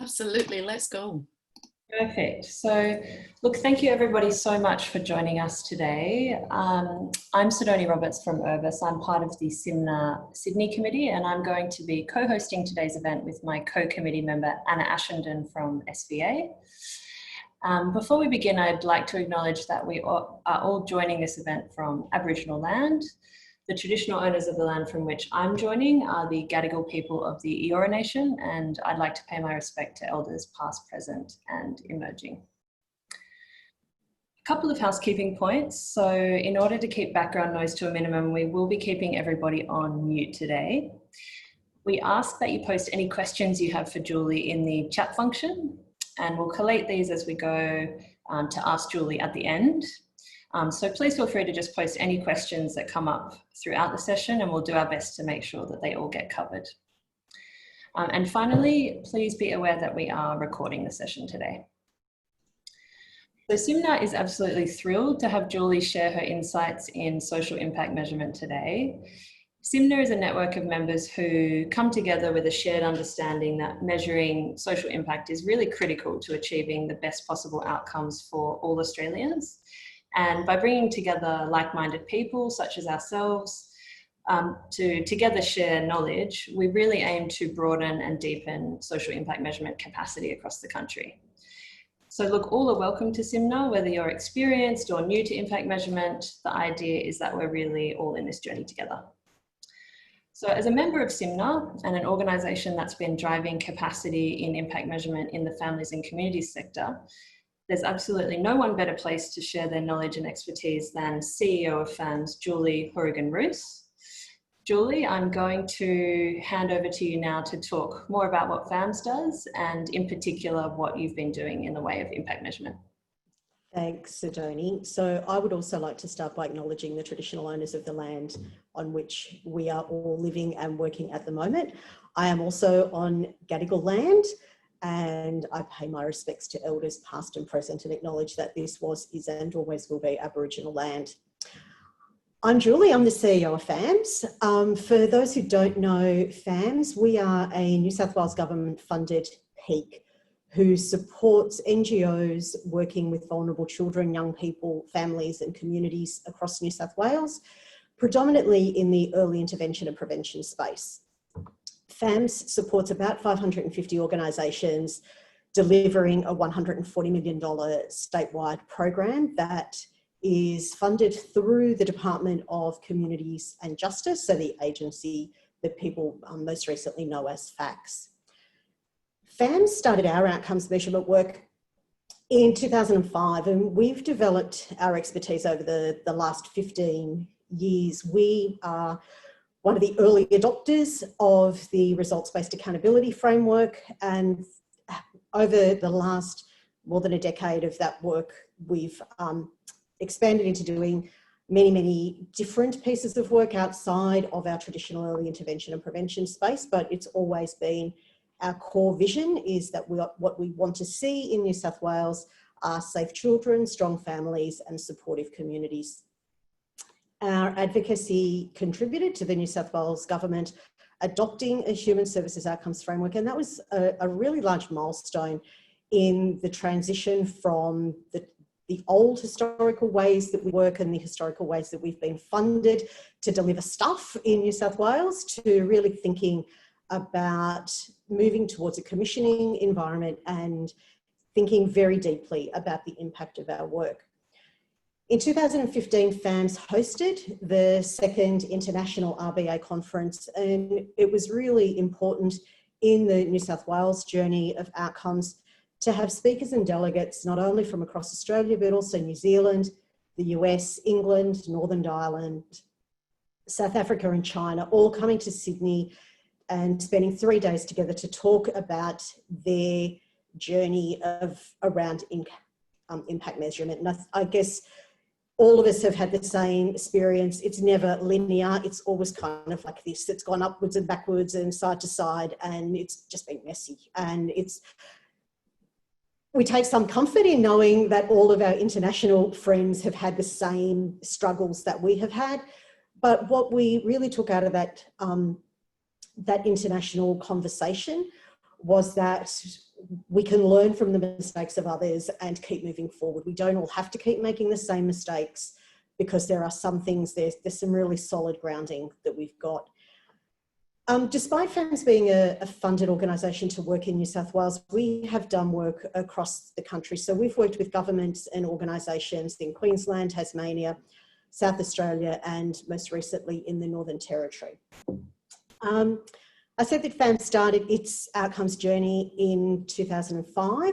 Absolutely, let's go. Perfect. So, look, thank you everybody so much for joining us today. I'm Sidoni Roberts from Urbis. I'm part of the SIMNA Sydney committee, and I'm going to be co-hosting today's event with my co-committee member, Anna Ashenden from SVA. Before we begin, I'd like to acknowledge that we are all joining this event from Aboriginal land. The traditional owners of the land from which I'm joining are the Gadigal people of the Eora Nation, and I'd like to pay my respect to elders past, present, and emerging. A couple of housekeeping points. So in order to keep background noise to a minimum, we will be keeping everybody on mute today. We ask that you post any questions you have for Julie in the chat function, and we'll collate these as we go to ask Julie at the end. So please feel free to just post any questions that come up throughout the session, and we'll do our best to make sure that they all get covered. And finally, please be aware that we are recording the session today. So SIMNA is absolutely thrilled to have Julie share her insights in social impact measurement today. SIMNA is a network of members who come together with a shared understanding that measuring social impact is really critical to achieving the best possible outcomes for all Australians. And by bringing together like-minded people such as ourselves to together share knowledge, we really aim to broaden and deepen social impact measurement capacity across the country. So look, all are welcome to SIMNA, whether you're experienced or new to impact measurement. The idea is that we're really all in this journey together. So as a member of SIMNA and an organisation that's been driving capacity in impact measurement in the families and communities sector, there's absolutely no one better place to share their knowledge and expertise than CEO of FAMS, Julie Hourigan Ruse. Julie, I'm going to hand over to you now to talk more about what FAMS does and in particular what you've been doing in the way of impact measurement. Thanks, Sidoni. So I would also like to start by acknowledging the traditional owners of the land on which we are all living and working at the moment. I am also on Gadigal land, and I pay my respects to elders past and present and acknowledge that this was, is and always will be Aboriginal land. I'm Julie, I'm the CEO of FAMS. For those who don't know FAMS, we are a New South Wales government funded peak who supports NGOs working with vulnerable children, young people, families and communities across New South Wales, predominantly in the early intervention and prevention space. FAMS supports about 550 organisations delivering a $140 million statewide program that is funded through the Department of Communities and Justice, so the agency that people most recently know as FACS. FAMS started our outcomes measurement work in 2005, and we've developed our expertise over the last 15 years. We are one of the early adopters of the results-based accountability framework, and over the last more than a decade of that work, we've expanded into doing many different pieces of work outside of our traditional early intervention and prevention space, but it's always been our core vision is that what we want to see in New South Wales are safe children, strong families and supportive communities. Our advocacy contributed to the New South Wales government adopting a human services outcomes framework, and that was a really large milestone in the transition from the old historical ways that we work and the historical ways that we've been funded to deliver stuff in New South Wales to really thinking about moving towards a commissioning environment and thinking very deeply about the impact of our work. In 2015, FAMS hosted the second International RBA conference, and it was really important in the New South Wales journey of outcomes to have speakers and delegates not only from across Australia, but also New Zealand, the US, England, Northern Ireland, South Africa and China, all coming to Sydney and spending 3 days together to talk about their journey around impact measurement. And I guess all of us have had the same experience. It's never linear. It's always kind of like this. It's gone upwards and backwards and side to side, and it's just been messy. And we take some comfort in knowing that all of our international friends have had the same struggles that we have had. But what we really took out of that, that international conversation was that we can learn from the mistakes of others and keep moving forward. We don't all have to keep making the same mistakes, because there are some things, there's some really solid grounding that we've got. Despite FAMS being a funded organisation to work in New South Wales, we have done work across the country. So we've worked with governments and organisations in Queensland, Tasmania, South Australia, and most recently in the Northern Territory. I said that FAMS started its outcomes journey in 2005.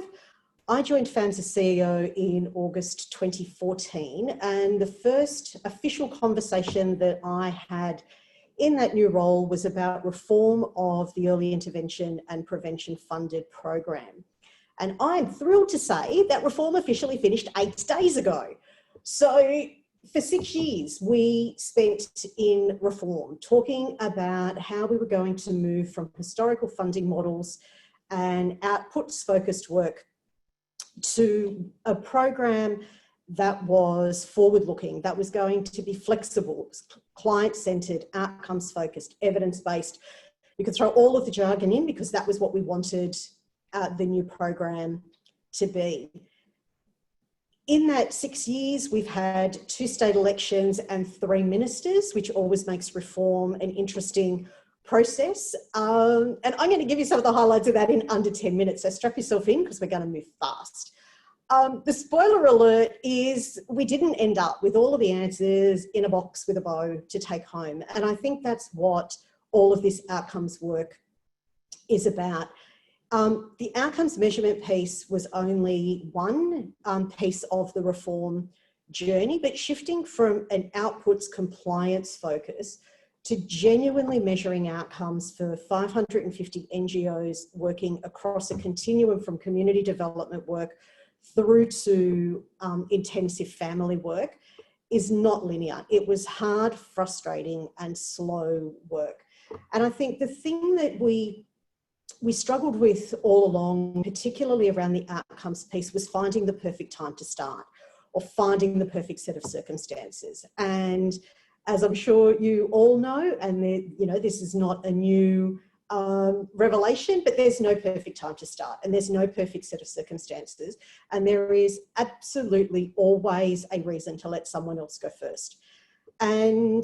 I joined FAMS as CEO in August 2014, and the first official conversation that I had in that new role was about reform of the early intervention and prevention funded program. And I'm thrilled to say that reform officially finished 8 days ago. So for 6 years, we spent in reform talking about how we were going to move from historical funding models and outputs focused work to a program that was forward-looking, that was going to be flexible, client-centred, outcomes-focused, evidence-based. You could throw all of the jargon in, because that was what we wanted the new program to be. In that 6 years, we've had 2 state elections and 3 ministers, which always makes reform an interesting process. And I'm going to give you some of the highlights of that in under 10 minutes. So strap yourself in, because we're going to move fast. The spoiler alert is we didn't end up with all of the answers in a box with a bow to take home. And I think that's what all of this outcomes work is about. The outcomes measurement piece was only one piece of the reform journey, but shifting from an outputs compliance focus to genuinely measuring outcomes for 550 NGOs working across a continuum from community development work through to intensive family work is not linear. It was hard, frustrating, and slow work. And I think the thing that we struggled with all along, particularly around the outcomes piece, was finding the perfect time to start, or finding the perfect set of circumstances. And as I'm sure you all know, and this is not a new revelation, but there's no perfect time to start, and there's no perfect set of circumstances, and there is absolutely always a reason to let someone else go first. And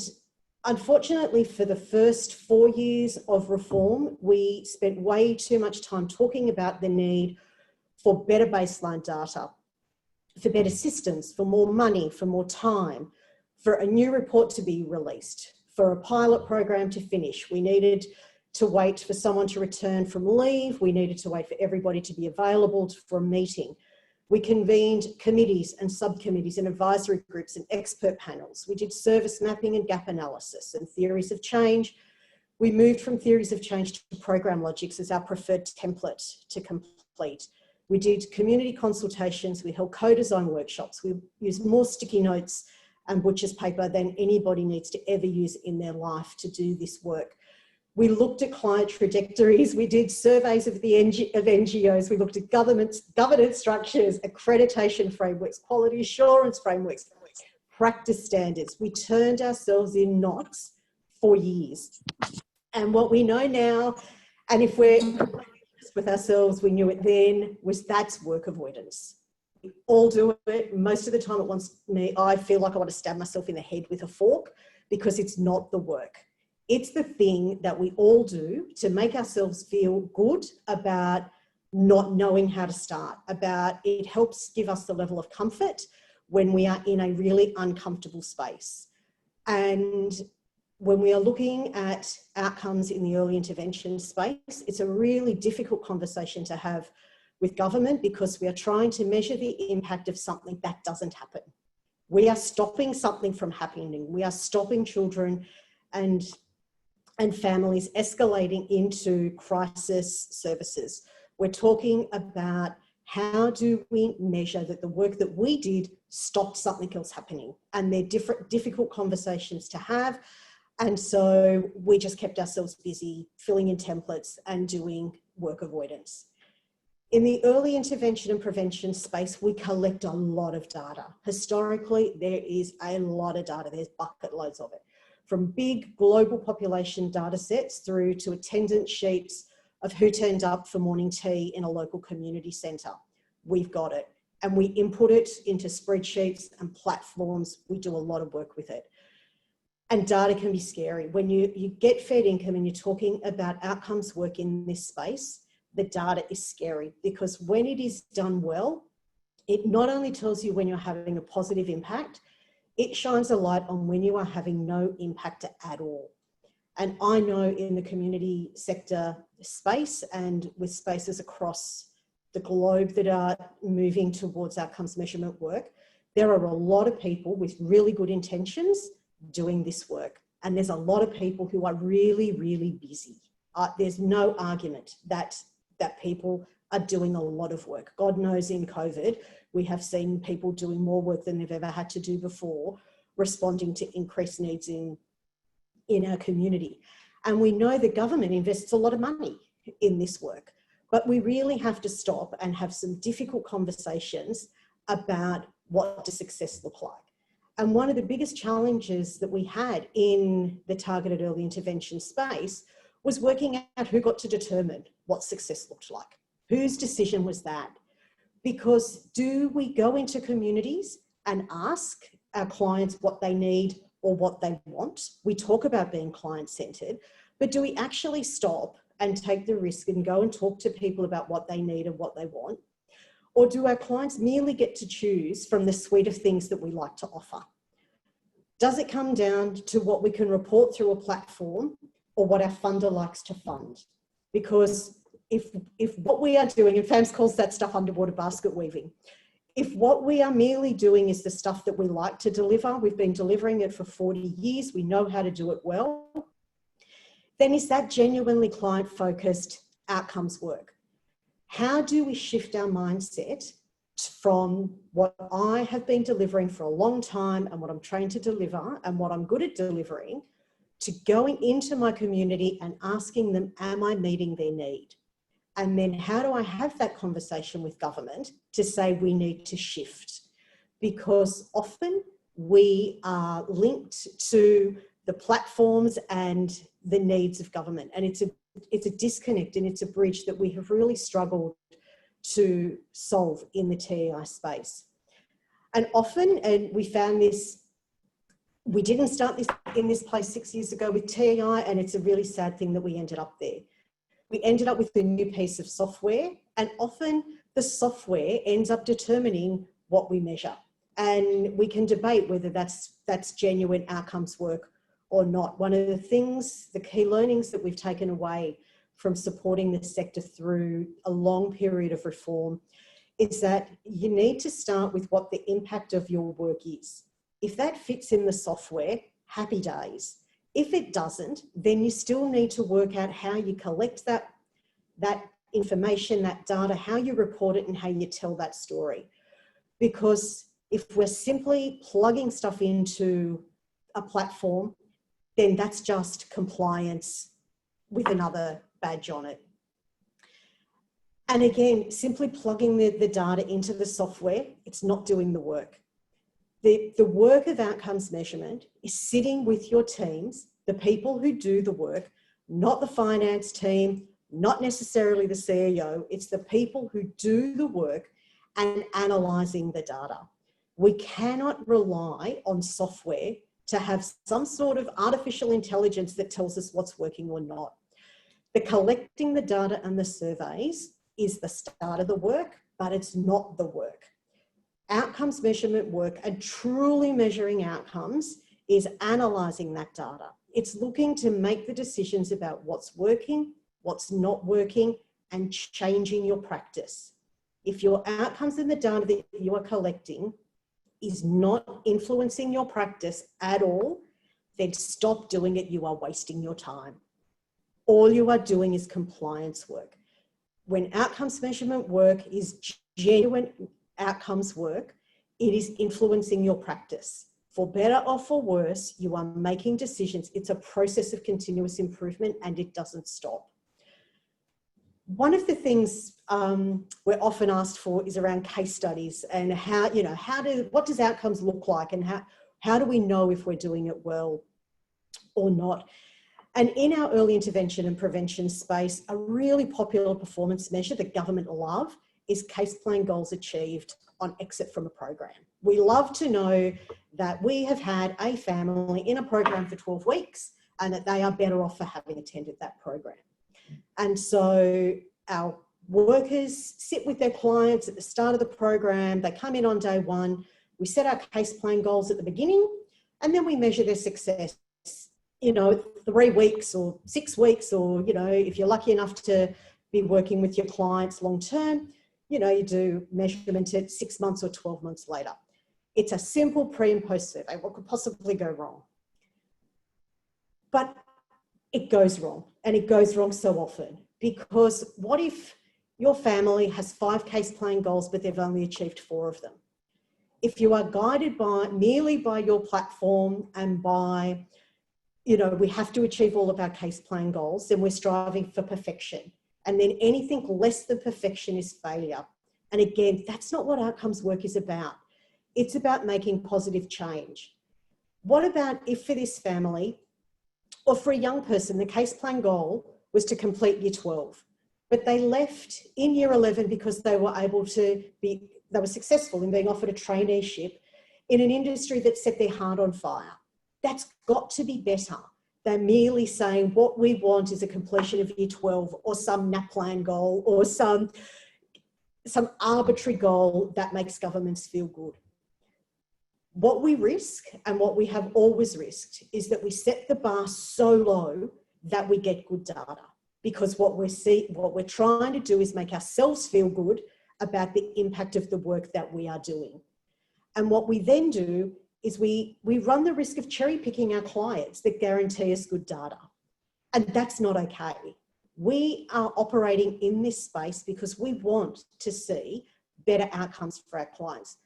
unfortunately, for the first 4 years of reform, we spent way too much time talking about the need for better baseline data, for better systems, for more money, for more time, for a new report to be released, for a pilot program to finish. We needed to wait for someone to return from leave. We needed to wait for everybody to be available for a meeting. We convened committees and subcommittees and advisory groups and expert panels. We did service mapping and gap analysis and theories of change. We moved from theories of change to program logics as our preferred template to complete. We did community consultations. We held co-design workshops. We used more sticky notes and butcher's paper than anybody needs to ever use in their life to do this work. We looked at client trajectories. We did surveys of NGOs. We looked at governance structures, accreditation frameworks, quality assurance frameworks, practice standards. We turned ourselves in knots for years. And what we know now, and if we're honest with ourselves, we knew it then, was that's work avoidance. We all do it. Most of the time I feel like I want to stab myself in the head with a fork, because it's not the work. It's the thing that we all do to make ourselves feel good about not knowing how to start, about it helps give us the level of comfort when we are in a really uncomfortable space. And when we are looking at outcomes in the early intervention space, it's a really difficult conversation to have with government, because we are trying to measure the impact of something that doesn't happen. We are stopping something from happening. We are stopping children and families escalating into crisis services. We're talking about how do we measure that the work that we did stopped something else happening, and they're difficult conversations to have. And so we just kept ourselves busy filling in templates and doing work avoidance. In the early intervention and prevention space, we collect a lot of data. Historically, there is a lot of data. There's bucket loads of it. From big global population data sets through to attendance sheets, of who turned up for morning tea in a local community centre. We've got it. And we input it into spreadsheets and platforms. We do a lot of work with it. And data can be scary. When you get fed income and you're talking about outcomes work in this space, the data is scary, because when it is done well, it not only tells you when you're having a positive impact, it shines a light on when you are having no impact at all. And I know in the community sector space and with spaces across the globe that are moving towards outcomes measurement work, there are a lot of people with really good intentions doing this work. And there's a lot of people who are really, really busy. There's no argument that people are doing a lot of work. God knows in COVID, we have seen people doing more work than they've ever had to do before, responding to increased needs in our community. And we know the government invests a lot of money in this work, but we really have to stop and have some difficult conversations about what does success look like. And one of the biggest challenges that we had in the targeted early intervention space was working out who got to determine what success looked like. Whose decision was that? Because do we go into communities and ask our clients what they need or what they want? We talk about being client-centred, but do we actually stop and take the risk and go and talk to people about what they need and what they want? Or do our clients merely get to choose from the suite of things that we like to offer? Does it come down to what we can report through a platform or what our funder likes to fund? Because if what we are doing, and FAMS calls that stuff underwater basket weaving, if what we are merely doing is the stuff that we like to deliver, we've been delivering it for 40 years, we know how to do it well, then is that genuinely client-focused outcomes work? How do we shift our mindset from what I have been delivering for a long time and what I'm trained to deliver and what I'm good at delivering, to going into my community and asking them, am I meeting their need? And then how do I have that conversation with government to say we need to shift? Because often we are linked to the platforms and the needs of government. And it's a disconnect, and it's a bridge that we have really struggled to solve in the TEI space. And often, and we found this, we didn't start this in this place 6 years ago with TEI, and it's a really sad thing that we ended up there. We ended up with a new piece of software, and often the software ends up determining what we measure. And we can debate whether that's genuine outcomes work or not. One of the things, the key learnings that we've taken away from supporting the sector through a long period of reform is that you need to start with what the impact of your work is. If that fits in the software, happy days. If it doesn't, then you still need to work out how you collect that information, that data, how you report it and how you tell that story. Because if we're simply plugging stuff into a platform, then that's just compliance with another badge on it. And again, simply plugging the data into the software, it's not doing the work. The work of outcomes measurement is sitting with your teams, the people who do the work, not the finance team, not necessarily the CEO, it's the people who do the work and analysing the data. We cannot rely on software to have some sort of artificial intelligence that tells us what's working or not. The collecting the data and the surveys is the start of the work, but it's not the work. Outcomes measurement work and truly measuring outcomes is analysing that data. It's looking to make the decisions about what's working, what's not working, and changing your practice. If your outcomes in the data that you are collecting is not influencing your practice at all, then stop doing it. You are wasting your time. All you are doing is compliance work. When outcomes measurement work is genuine outcomes work, it is influencing your practice. For better or for worse, you are making decisions. It's a process of continuous improvement and it doesn't stop. One of the things we're often asked for is around case studies and what does outcomes look like and how do we know if we're doing it well or not? And in our early intervention and prevention space, a really popular performance measure that government love is case plan goals achieved on exit from a program. We love to know that we have had a family in a program for 12 weeks and that they are better off for having attended that program. And so our workers sit with their clients at the start of the program, they come in on day one, we set our case plan goals at the beginning, and then we measure their success, 3 weeks or 6 weeks, or, if you're lucky enough to be working with your clients long term, you do measurement at 6 months or 12 months later. It's a simple pre and post survey. What could possibly go wrong? But it goes wrong, and it goes wrong so often, because what if your family has 5 case plan goals, but they've only achieved 4 of them? If you are guided merely by your platform and by, we have to achieve all of our case plan goals, then we're striving for perfection. And then anything less than perfection is failure. And again, that's not what outcomes work is about. It's about making positive change. What about if for this family, or for a young person, the case plan goal was to complete year 12, but they left in year 11 because they were they were successful in being offered a traineeship in an industry that set their heart on fire? That's got to be better than merely saying what we want is a completion of year 12 or some NAPLAN goal or some arbitrary goal that makes governments feel good. What we risk, and what we have always risked, is that we set the bar so low that we get good data, because what we're trying to do is make ourselves feel good about the impact of the work that we are doing. And what we then do is we run the risk of cherry picking our clients that guarantee us good data. And that's not okay. We are operating in this space because we want to see better outcomes for our clients.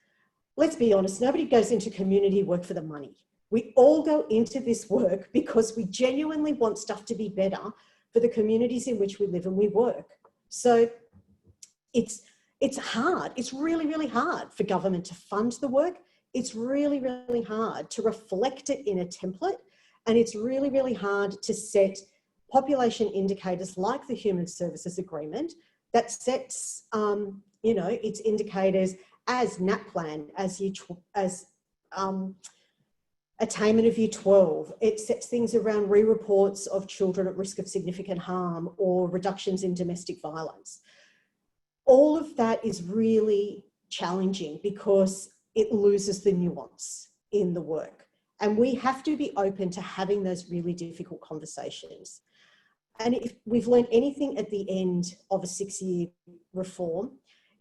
Let's be honest, nobody goes into community work for the money. We all go into this work because we genuinely want stuff to be better for the communities in which we live and we work. So it's hard. It's really, really hard for government to fund the work. It's really, really hard to reflect it in a template. And it's really, really hard to set population indicators like the Human Services Agreement that sets, its indicators as NAPLAN, as attainment of year 12. It sets things around re-reports of children at risk of significant harm or reductions in domestic violence. All of that is really challenging because it loses the nuance in the work. And we have to be open to having those really difficult conversations. And if we've learned anything at the end of a 6-year reform,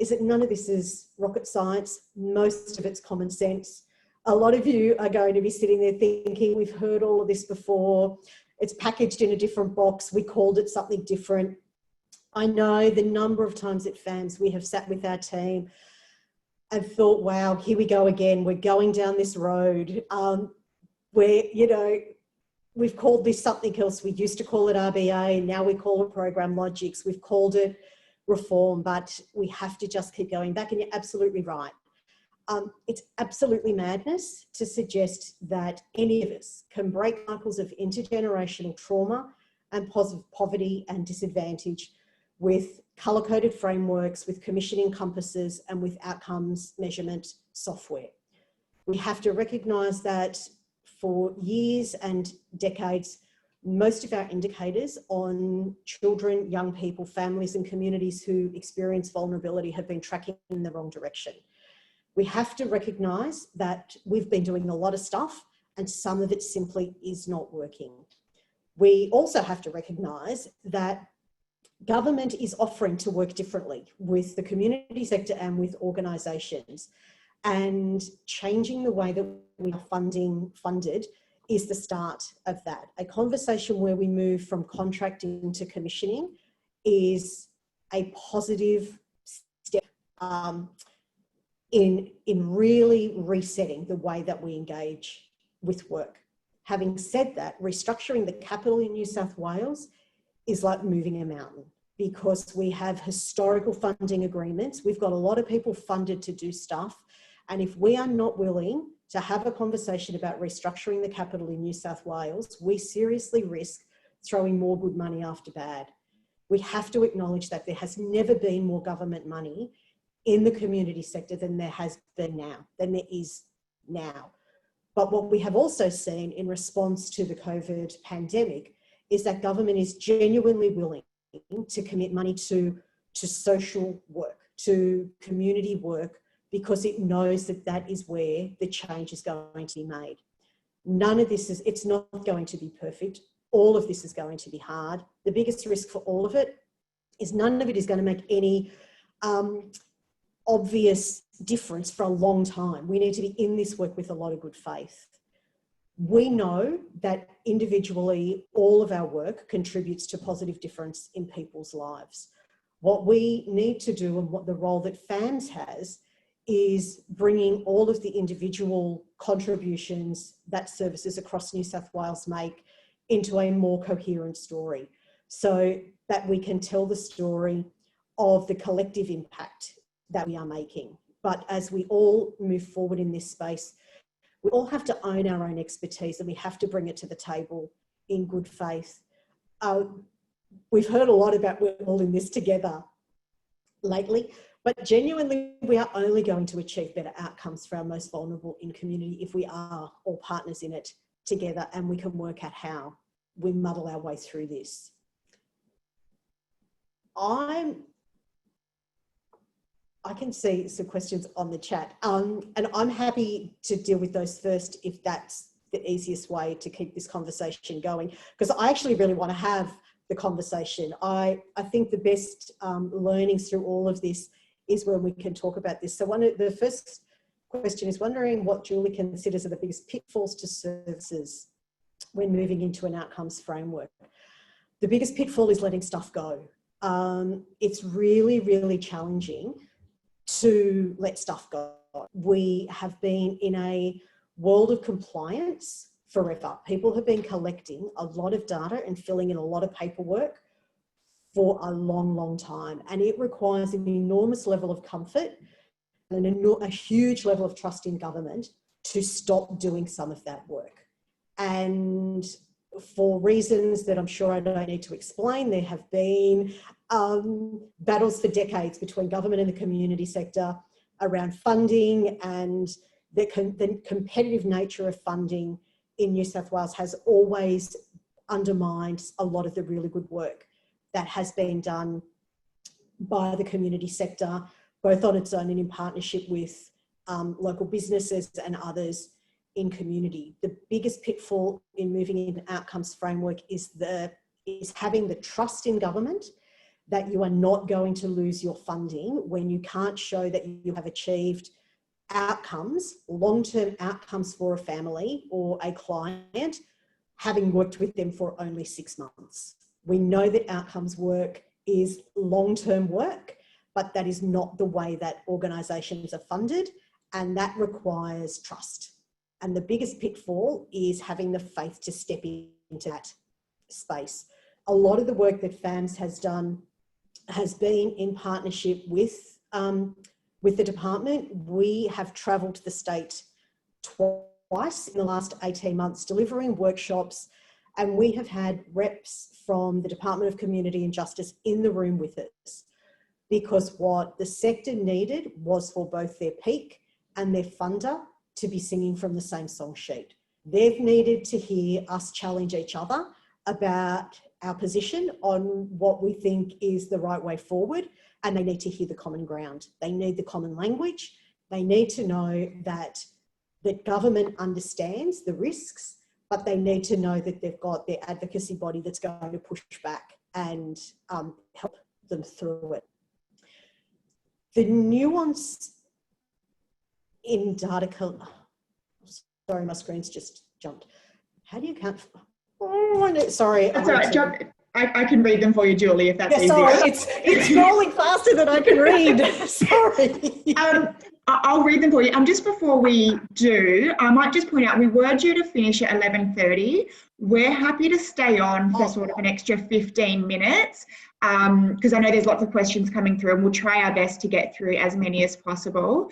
is that none of this is rocket science. Most of it's common sense. A lot of you are going to be sitting there thinking, we've heard all of this before. It's packaged in a different box. We called it something different. I know the number of times at FAMS we have sat with our team and thought, wow, here we go again. We're going down this road where, we've called this something else. We used to call it RBA. Now we call it program logics. We've called it reform, but we have to just keep going back. And you're absolutely right. It's absolutely madness to suggest that any of us can break cycles of intergenerational trauma and poverty and disadvantage with colour-coded frameworks, with commissioning compasses, and with outcomes measurement software. We have to recognise that for years and decades, most of our indicators on children, young people, families and communities who experience vulnerability have been tracking in the wrong direction. We have to recognise that we've been doing a lot of stuff and some of it simply is not working. We also have to recognise that government is offering to work differently with the community sector and with organisations, and changing the way that we are funded is the start of that. A conversation where we move from contracting to commissioning is a positive step in really resetting the way that we engage with work. Having said that, restructuring the capital in New South Wales is like moving a mountain, because we have historical funding agreements. We've got a lot of people funded to do stuff. And if we are not willing to have a conversation about restructuring the capital in New South Wales, we seriously risk throwing more good money after bad. We have to acknowledge that there has never been more government money in the community sector than there is now. But what we have also seen in response to the COVID pandemic is that government is genuinely willing to commit money to social work, to community work, because it knows that that is where the change is going to be made. None of this it's not going to be perfect. All of this is going to be hard. The biggest risk for all of it is none of it is going to make any obvious difference for a long time. We need to be in this work with a lot of good faith. We know that individually, all of our work contributes to positive difference in people's lives. What we need to do, and what the role that FAMS has, is bringing all of the individual contributions that services across New South Wales make into a more coherent story, so that we can tell the story of the collective impact that we are making. But as we all move forward in this space, we all have to own our own expertise, and we have to bring it to the table in good faith. We've heard a lot about we're all in this together lately, but genuinely we are only going to achieve better outcomes for our most vulnerable in community if we are all partners in it together, and we can work out how we muddle our way through this. I can see some questions on the chat, and I'm happy to deal with those first if that's the easiest way to keep this conversation going, because I actually really want to have the conversation. I think the best learnings through all of this is when we can talk about this. So the first question is wondering what Julie considers are the biggest pitfalls to services when moving into an outcomes framework. The biggest pitfall is letting stuff go. It's really, really challenging to let stuff go. We have been in a world of compliance forever. People have been collecting a lot of data and filling in a lot of paperwork for a long, long time. And it requires an enormous level of comfort and a huge level of trust in government to stop doing some of that work. And for reasons that I'm sure I don't need to explain, there have been battles for decades between government and the community sector around funding, and the competitive nature of funding in New South Wales has always undermined a lot of the really good work that has been done by the community sector, both on its own and in partnership with local businesses and others in community. The biggest pitfall in moving in an outcomes framework is having the trust in government that you are not going to lose your funding when you can't show that you have achieved outcomes, long-term outcomes for a family or a client, having worked with them for only 6 months. We know that outcomes work is long-term work, but that is not the way that organisations are funded, and that requires trust. And the biggest pitfall is having the faith to step into that space. A lot of the work that FAMS has done has been in partnership with the department. We have travelled the state twice in the last 18 months delivering workshops, and we have had reps from the Department of Community and Justice in the room with us, because what the sector needed was for both their peak and their funder to be singing from the same song sheet. They've needed to hear us challenge each other about our position on what we think is the right way forward, and they need to hear the common ground. They need the common language. They need to know that government understands the risks, but they need to know that they've got their advocacy body that's going to push back and help them through it. The nuance in data, sorry, my screen's just jumped. How do you count? Oh, no, sorry. That's all right. I can read them for you, Julie, if that's easier. Sorry, it's scrolling faster than I can read. Sorry. I'll read them for you. Just before we do, I might just point out, we were due to finish at 11:30. We're happy to stay on for sort of an extra 15 minutes. because I know there's lots of questions coming through, and we'll try our best to get through as many as possible.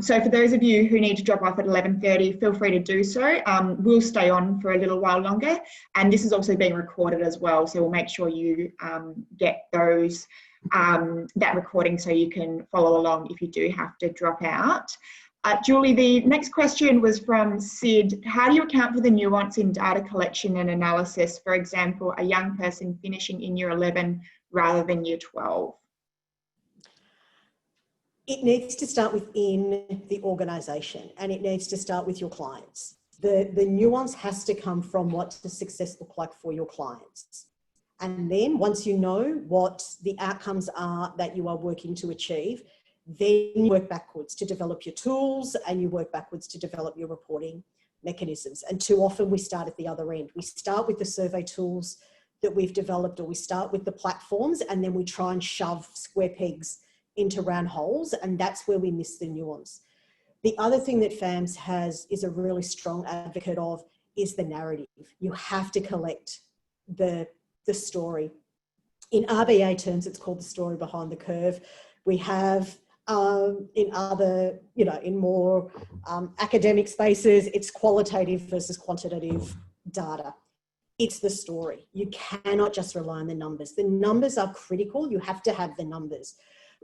So for those of you who need to drop off at 11:30, feel free to do so. We'll stay on for a little while longer, and this is also being recorded as well, so we'll make sure you get those that recording so you can follow along if you do have to drop out. Julie, the next question was from Sid. How do you account for the nuance in data collection and analysis? For example, a young person finishing in year 11 rather than year 12? It needs to start within the organisation, and it needs to start with your clients. The nuance has to come from what does success look like for your clients. And then once you know what the outcomes are that you are working to achieve, then you work backwards to develop your tools, and you work backwards to develop your reporting mechanisms. And too often we start at the other end. We start with the survey tools that we've developed, or we start with the platforms, and then we try and shove square pegs into round holes, and that's where we miss the nuance. The other thing that FAMS is a really strong advocate of is the narrative. You have to collect the story. In RBA terms, it's called the story behind the curve. We have in other, in more academic spaces, it's qualitative versus quantitative data. It's the story. You cannot just rely on the numbers. The numbers are critical. You have to have the numbers,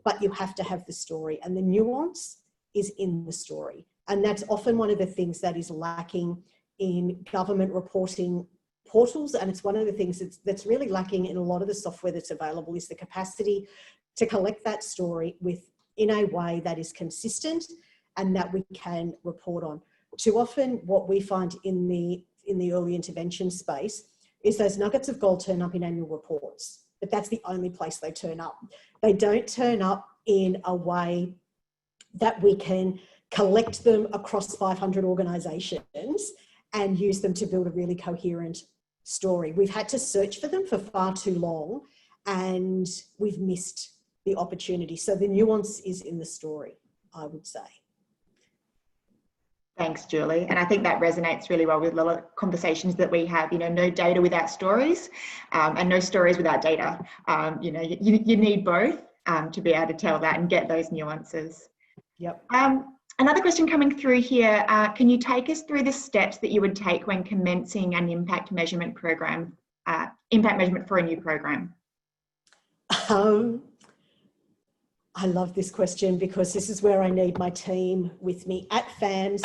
but you have to have the story, and the nuance is in the story. And that's often one of the things that is lacking in government reporting portals, and it's one of the things that's really lacking in a lot of the software that's available, is the capacity to collect that story in a way that is consistent and that we can report on. Too often what we find in the early intervention space is those nuggets of gold turn up in annual reports, but that's the only place they turn up. They don't turn up in a way that we can collect them across 500 organisations and use them to build a really coherent story. We've had to search for them for far too long, and we've missed the opportunity. So the nuance is in the story, I would say. Thanks, Julie. And I think that resonates really well with a lot of conversations that we have, no data without stories, and no stories without data. You need both to be able to tell that and get those nuances. Yep. Another question coming through here, can you take us through the steps that you would take when commencing an impact measurement program, impact measurement for a new program? I love this question because this is where I need my team with me at FAMS.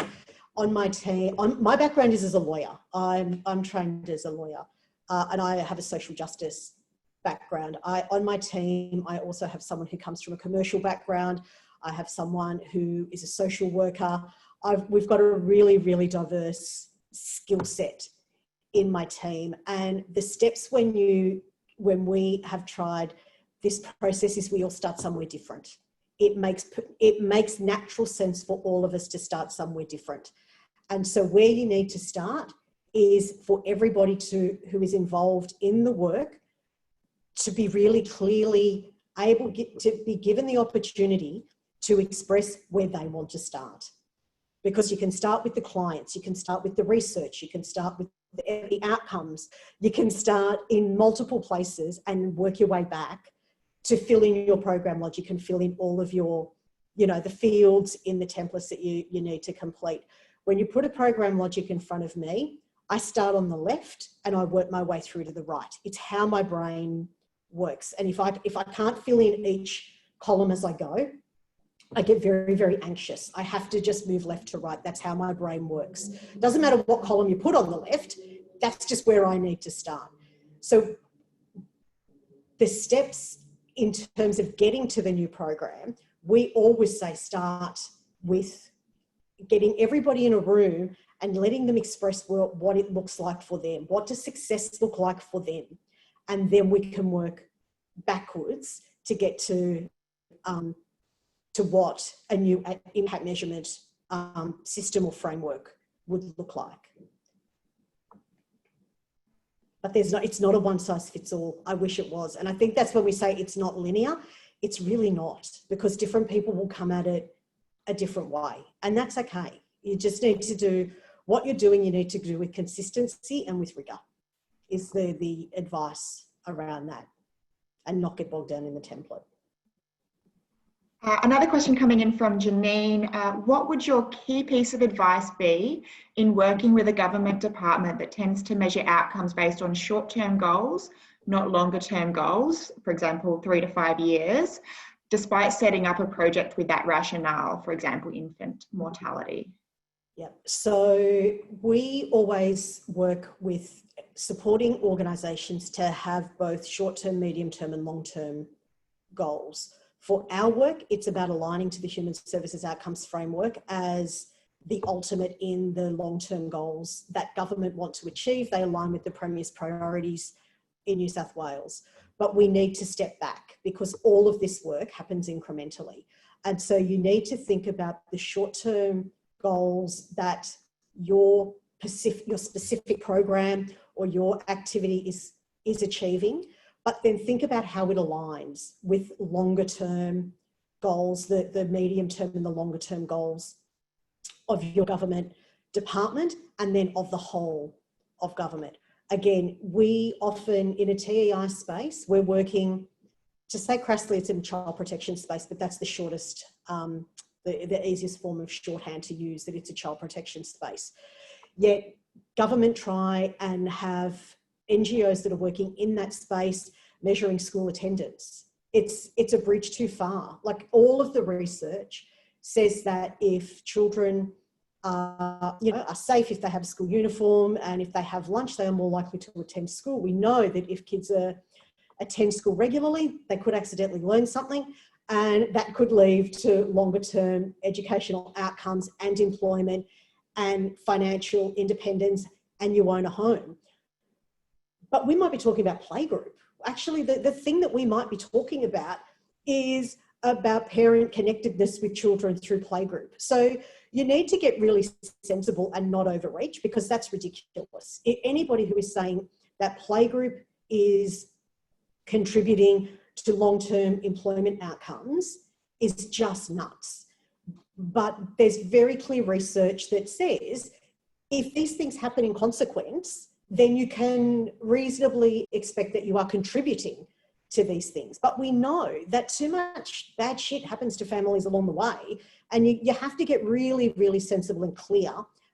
On my team, my background is as a lawyer. I'm trained as a lawyer, and I have a social justice background. On my team, I also have someone who comes from a commercial background. I have someone who is a social worker. We've got a really, really diverse skill set in my team. And the steps when we have tried this process is we all start somewhere different. It makes natural sense for all of us to start somewhere different. And so where you need to start is for everybody who is involved in the work to be really clearly able to be given the opportunity to express where they want to start. Because you can start with the clients, you can start with the research, you can start with the outcomes, you can start in multiple places and work your way back to fill in your program logic and fill in all of your, the fields in the templates that you need to complete. When you put a program logic in front of me, I start on the left and I work my way through to the right. It's how my brain works. And if I can't fill in each column as I go, I get very, very anxious. I have to just move left to right. That's how my brain works. Doesn't matter what column you put on the left, that's just where I need to start. So the steps in terms of getting to the new program, we always say start with getting everybody in a room and letting them express what it looks like for them. What does success look like for them? And then we can work backwards to get to what a new impact measurement system or framework would look like. But it's not a one size fits all. I wish it was. And I think that's when we say it's not linear. It's really not, because different people will come at it a different way. And that's okay. You just need to do what you're doing, you need to do with consistency and with rigor is the advice around that. and not get bogged down in the template. Another question coming in from Janine. What would your key piece of advice be in working with a government department that tends to measure outcomes based on short-term goals, not longer-term goals, for example, 3 to 5 years, despite setting up a project with that rationale, for example, infant mortality? Yeah, so we always work with supporting organisations to have both short-term, medium-term and long-term goals. For our work, it's about aligning to the Human Services Outcomes Framework as the ultimate in the long-term goals that government want to achieve. They align with the Premier's priorities in New South Wales. But we need to step back because all of this work happens incrementally. And so you need to think about the short-term goals that your specific program or your activity is achieving, but then think about how it aligns with longer term goals, the medium term and the longer term goals of your government department and then of the whole of government. Again, we often in a TEI space, we're working, to say crassly, it's in child protection space, but that's the shortest, the easiest form of shorthand to use, that it's a child protection space. Yet government try and have NGOs that are working in that space measuring school attendance. It's a bridge too far. Like all of the research says that if children are safe, if they have a school uniform and if they have lunch, they are more likely to attend school. We know that if kids attend school regularly, they could accidentally learn something and that could lead to longer term educational outcomes and employment and financial independence, and you own a home. But we might be talking about playgroup. Actually, the thing that we might be talking about is about parent connectedness with children through playgroup. So you need to get really sensible and not overreach, because that's ridiculous. Anybody who is saying that playgroup is contributing to long-term employment outcomes is just nuts. But there's very clear research that says if these things happen in consequence, then you can reasonably expect that you are contributing to these things. But we know that too much bad shit happens to families along the way, and you have to get really, really sensible and clear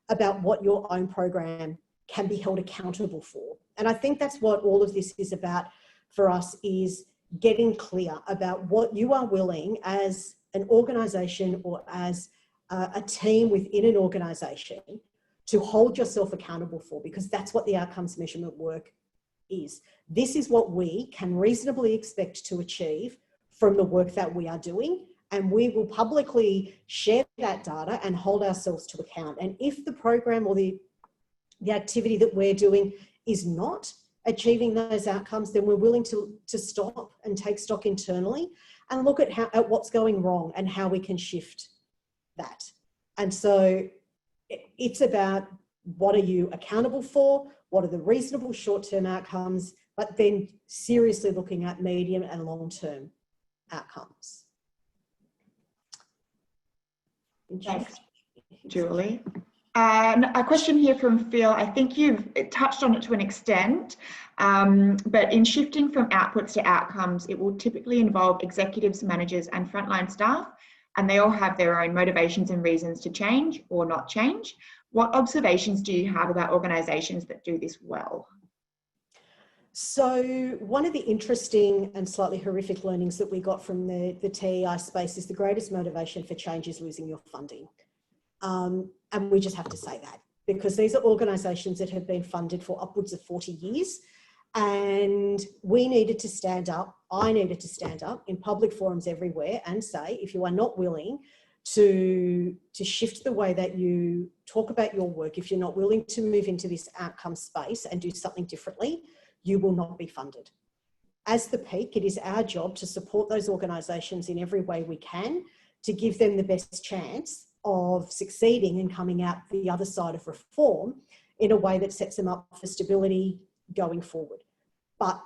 about what your own program can be held accountable for. And I think that's what all of this is about for us, is getting clear about what you are willing as an organisation or as a team within an organisation to hold yourself accountable for, because that's what the outcomes measurement work is. This is what we can reasonably expect to achieve from the work that we are doing, and we will publicly share that data and hold ourselves to account. And if the program or the activity that we're doing is not achieving those outcomes, then we're willing to stop and take stock internally and look at what's going wrong and how we can shift that. And so it's about what are you accountable for, what are the reasonable short-term outcomes, but then seriously looking at medium and long-term outcomes. Thanks, Julie. A question here from Phil. I think you've touched on it to an extent, but in shifting from outputs to outcomes, it will typically involve executives, managers and frontline staff, and they all have their own motivations and reasons to change or not change. What observations do you have about organisations that do this well? So one of the interesting and slightly horrific learnings that we got from the TEI space is the greatest motivation for change is losing your funding. And we just have to say that, because these are organisations that have been funded for upwards of 40 years. And we needed to stand up, I needed to stand up in public forums everywhere and say, if you are not willing to shift the way that you talk about your work, if you're not willing to move into this outcome space and do something differently, you will not be funded. As the peak, it is our job to support those organisations in every way we can to give them the best chance of succeeding and coming out the other side of reform in a way that sets them up for stability going forward. But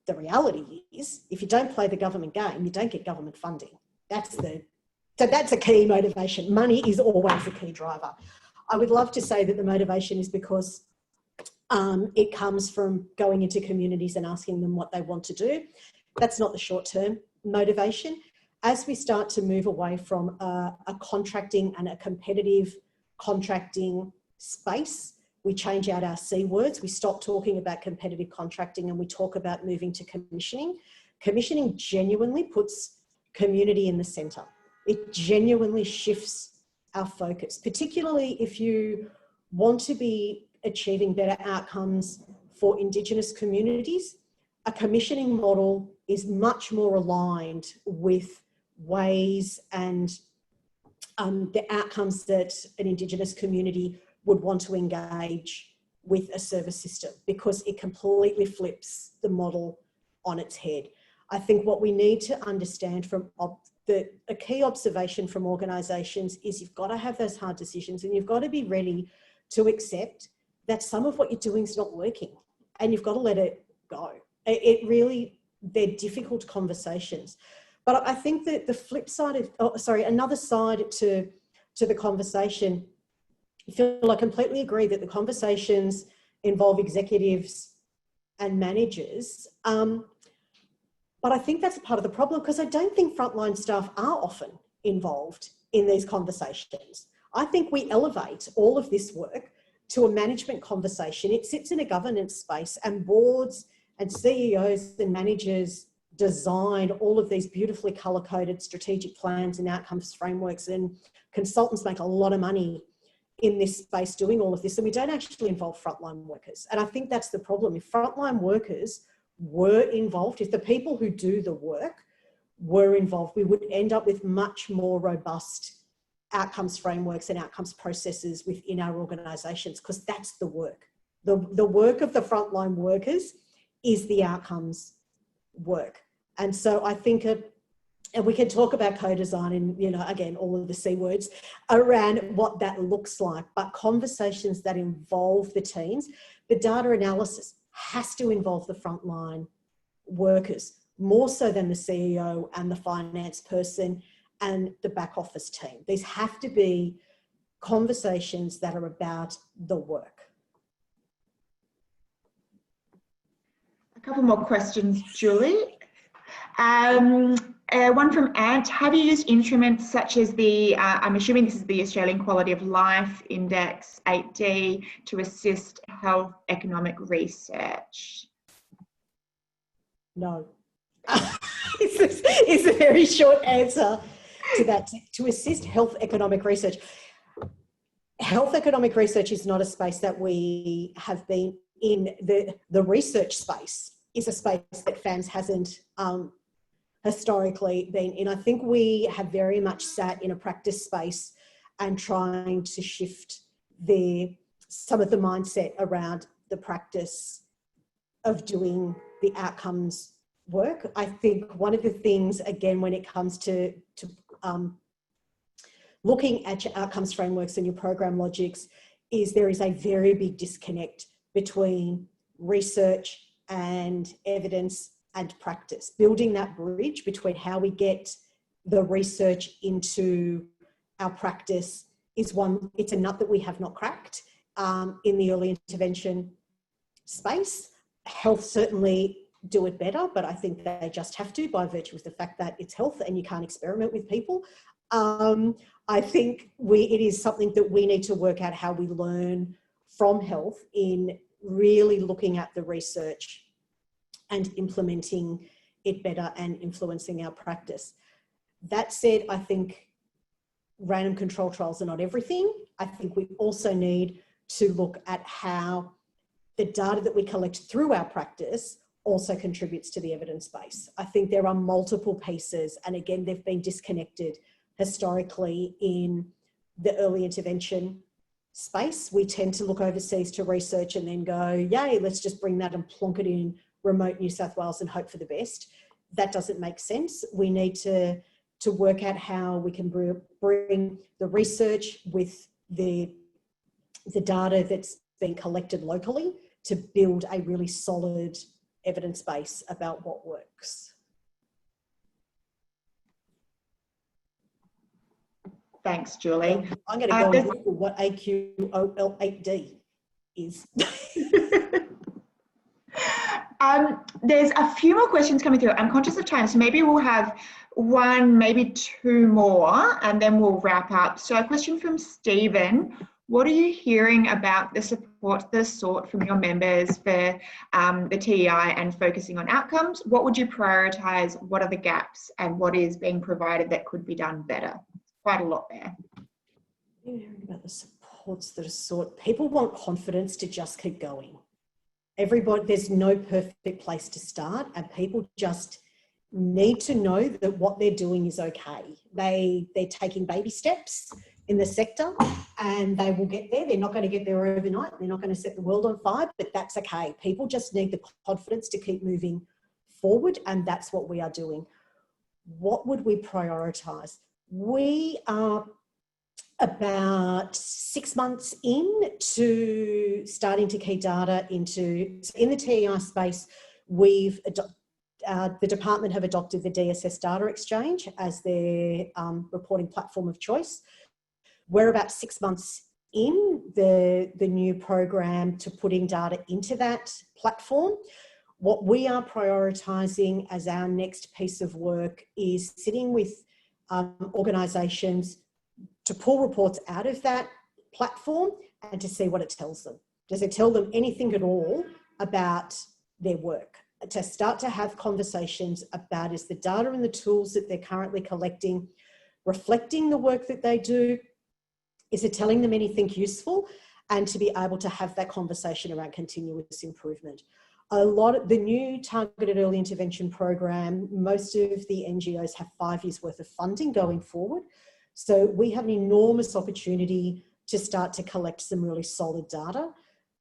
the reality is, if you don't play the government game, you don't get government funding. So that's a key motivation. Money is always a key driver. I would love to say that the motivation is because it comes from going into communities and asking them what they want to do. That's not the short-term motivation. As we start to move away from a contracting and a competitive contracting space, we change out our C words. We stop talking about competitive contracting and we talk about moving to commissioning. Commissioning genuinely puts community in the centre. It genuinely shifts our focus, particularly if you want to be achieving better outcomes for Indigenous communities. A commissioning model is much more aligned with ways and the outcomes that an Indigenous community would want to engage with a service system, because it completely flips the model on its head. I think what we need to understand from a key observation from organisations is you've got to have those hard decisions and you've got to be ready to accept that some of what you're doing is not working and you've got to let it go. They're difficult conversations. But I think that the flip side of, another side to the conversation, I completely agree that the conversations involve executives and managers. But I think that's a part of the problem, because I don't think frontline staff are often involved in these conversations. I think we elevate all of this work to a management conversation. It sits in a governance space, and boards and CEOs and managers design all of these beautifully colour-coded strategic plans and outcomes frameworks, and consultants make a lot of money in this space doing all of this, and we don't actually involve frontline workers. And I think that's the problem. If frontline workers were involved, if the people who do the work were involved, we would end up with much more robust outcomes frameworks and outcomes processes within our organisations, because that's the work. The work of the frontline workers is the outcomes work. And so I think, and we can talk about co-design and, again, all of the C words around what that looks like, but conversations that involve the teams, the data analysis has to involve the frontline workers more so than the CEO and the finance person and the back office team. These have to be conversations that are about the work. A couple more questions, Julie. One from Ant. Have you used instruments such as the, I'm assuming this is the Australian Quality of Life Index 8D, to assist health economic research? No. It's a very short answer to that. To assist health economic research. Health economic research is not a space that we have been in. The research space is a space that FAMS hasn't historically been in. I think we have very much sat in a practice space and trying to shift some of the mindset around the practice of doing the outcomes work. I think one of the things, again, when it comes to looking at your outcomes frameworks and your program logics, is there is a very big disconnect between research and evidence and practice. Building that bridge between how we get the research into our practice is it's a nut that we have not cracked in the early intervention space. Health certainly do it better, but I think they just have to, by virtue of the fact that it's health and you can't experiment with people. I think it is something that we need to work out how we learn from health in really looking at the research and implementing it better and influencing our practice. That said, I think random control trials are not everything. I think we also need to look at how the data that we collect through our practice also contributes to the evidence base. I think there are multiple pieces, and again, they've been disconnected historically in the early intervention space. We tend to look overseas to research and then go, yay, let's just bring that and plonk it in remote New South Wales and hope for the best. That doesn't make sense. We need to work out how we can bring the research with the data that's been collected locally to build a really solid evidence base about what works. Thanks, Julie. I'm going to go and Google what AQOL8D is. There's a few more questions coming through. I'm conscious of time, so maybe we'll have one, maybe two more, and then we'll wrap up. So a question from Stephen. What are you hearing about the support that's sought from your members for the TEI and focusing on outcomes? What would you prioritise? What are the gaps? And what is being provided that could be done better? Quite a lot there. You're hearing about the supports that are sought. People want confidence to just keep going. Everybody, there's no perfect place to start, and people just need to know that what they're doing is okay. They're taking baby steps in the sector and they will get there. They're not going to get there overnight. They're not going to set the world on fire, but that's okay. People just need the confidence to keep moving forward, and that's what we are doing. What would we prioritise? We are about 6 months into starting to key data into, in the TEI space, the department have adopted the DSS Data Exchange as their reporting platform of choice. We're about 6 months in the new program to putting data into that platform. What we are prioritising as our next piece of work is sitting with organisations to pull reports out of that platform and to see what it tells them. Does it tell them anything at all about their work? To start to have conversations about, is the data and the tools that they're currently collecting reflecting the work that they do? Is it telling them anything useful? And to be able to have that conversation around continuous improvement. A lot of the new targeted early intervention program, most of the NGOs have 5 years worth of funding going forward. So we have an enormous opportunity to start to collect some really solid data.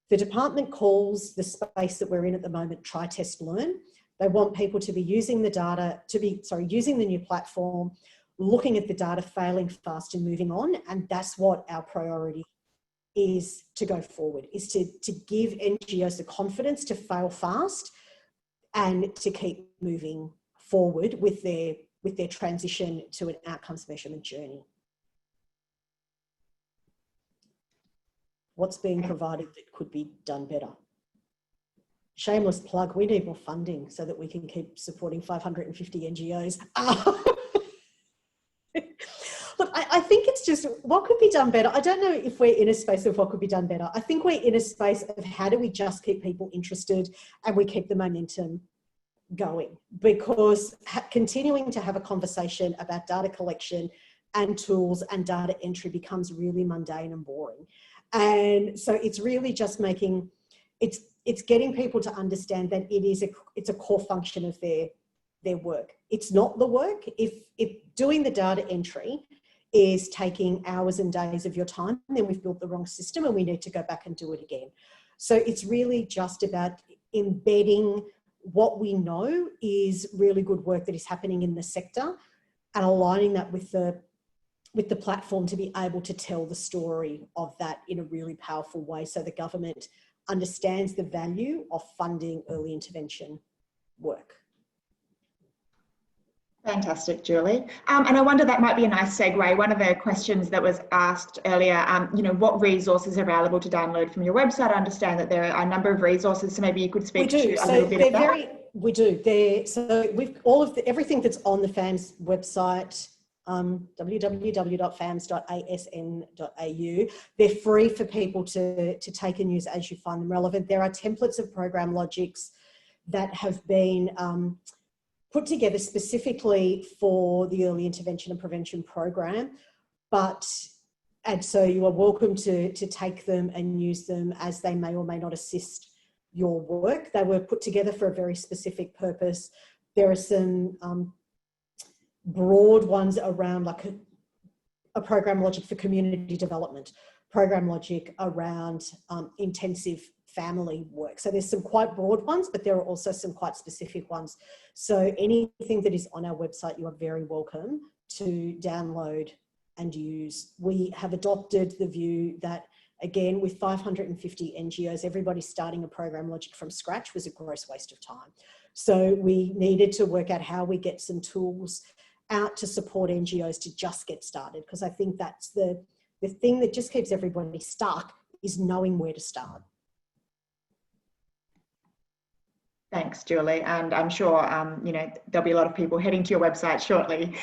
The department calls the space that we're in at the moment try, test, learn. They want people to be using the data, using the new platform, looking at the data, failing fast and moving on. And that's what our priority is to go forward, is to give NGOs the confidence to fail fast and to keep moving forward with their transition to an outcomes measurement journey. What's being provided that could be done better? Shameless plug, we need more funding so that we can keep supporting 550 NGOs. Look, I think it's just what could be done better. I don't know if we're in a space of what could be done better. I think we're in a space of how do we just keep people interested and we keep the momentum going, because continuing to have a conversation about data collection and tools and data entry becomes really mundane and boring. And so it's really just making, it's getting people to understand that it's a core function of their work. It's not the work. If doing the data entry is taking hours and days of your time, then we've built the wrong system and we need to go back and do it again. So it's really just about embedding what we know is really good work that is happening in the sector and aligning that with the platform to be able to tell the story of that in a really powerful way, so the government understands the value of funding early intervention work. Fantastic, Julie. And I wonder, that might be a nice segue. One of the questions that was asked earlier, what resources are available to download from your website? I understand that there are a number of resources, so maybe you could speak to a little bit of that. We do. So we've everything that's on the FAMS website, www.fams.asn.au. They're free for people to take and use as you find them relevant. There are templates of program logics that have been put together specifically for the early intervention and prevention program, and so you are welcome to take them and use them as they may or may not assist your work. They were put together for a very specific purpose. There are some broad ones around like a program logic for community development, program logic around intensive family work. So there's some quite broad ones, but there are also some quite specific ones. So anything that is on our website, you are very welcome to download and use. We have adopted the view that, again, with 550 NGOs, everybody starting a program logic from scratch was a gross waste of time. So we needed to work out how we get some tools out to support NGOs to just get started, because I think that's the thing that just keeps everybody stuck, is knowing where to start. Thanks, Julie. And I'm sure, you know, there'll be a lot of people heading to your website shortly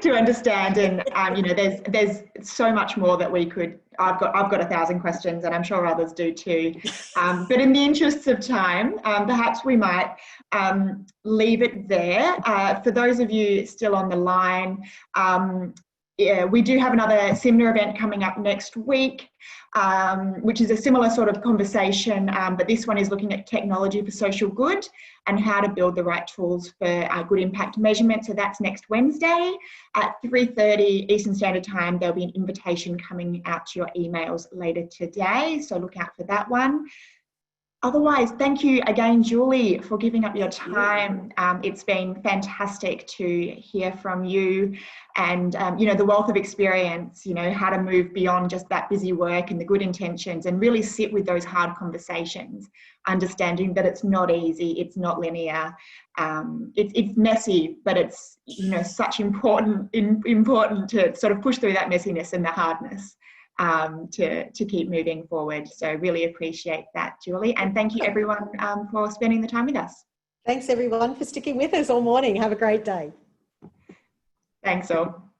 to understand. And, you know, there's so much more that we could, I've got 1,000 questions, and I'm sure others do too. But in the interests of time, perhaps we might leave it there. For those of you still on the line, yeah, we do have another SIMNA event coming up next week, which is a similar sort of conversation, but this one is looking at technology for social good and how to build the right tools for good impact measurement. So that's next Wednesday at 3:30 Eastern Standard Time. There'll be an invitation coming out to your emails later today, so look out for that one. Otherwise, thank you again, Julie, for giving up your time. It's been fantastic to hear from you and, you know, the wealth of experience, you know, how to move beyond just that busy work and the good intentions and really sit with those hard conversations, understanding that it's not easy, it's not linear, it's messy, but it's, you know, such important to sort of push through that messiness and the hardness. To keep moving forward. So really appreciate that, Julie. And thank you everyone for spending the time with us. Thanks everyone for sticking with us all morning. Have a great day. Thanks all.